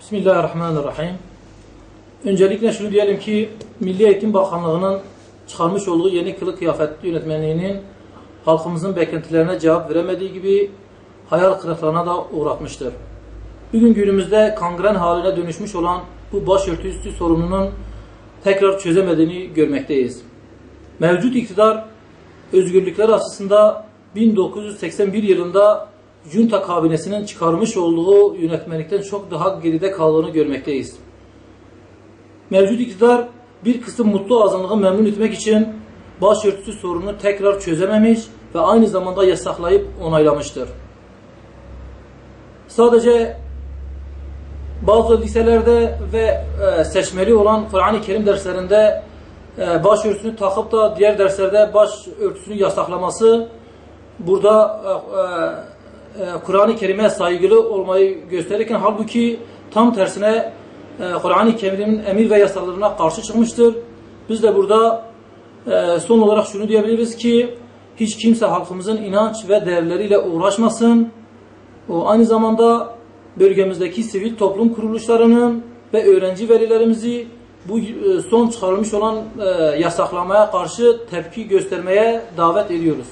Bismillahirrahmanirrahim. Öncelikle şunu diyelim ki Milli Eğitim Bakanlığı'nın çıkarmış olduğu yeni kılık kıyafet yönetmenliğinin halkımızın beklentilerine cevap veremediği gibi hayal kırıklığına da uğratmıştır. Bugün günümüzde kangren haline dönüşmüş olan bu başörtüsü sorununun tekrar çözemediğini görmekteyiz. Mevcut iktidar özgürlükler açısından 1981 yılında Junta kabinesinin çıkarmış olduğu yönetmelikten çok daha geride kaldığını görmekteyiz. Mevcut iktidar bir kısım mutlu azınlığı memnun etmek için başörtüsü sorununu tekrar çözememiş ve aynı zamanda yasaklayıp onaylamıştır. Sadece bazı liselerde ve seçmeli olan Kur'an-ı Kerim derslerinde başörtüsünü takıp da diğer derslerde başörtüsünü yasaklaması burada Kur'an-ı Kerim'e saygılı olmayı gösterirken halbuki tam tersine Kur'an-ı Kerim'in emir ve yasalarına karşı çıkmıştır. Biz de burada son olarak şunu diyebiliriz ki hiç kimse halkımızın inanç ve değerleriyle uğraşmasın. Aynı zamanda bölgemizdeki sivil toplum kuruluşlarının ve öğrenci velilerimizi bu son çıkarılmış olan yasaklamaya karşı tepki göstermeye davet ediyoruz.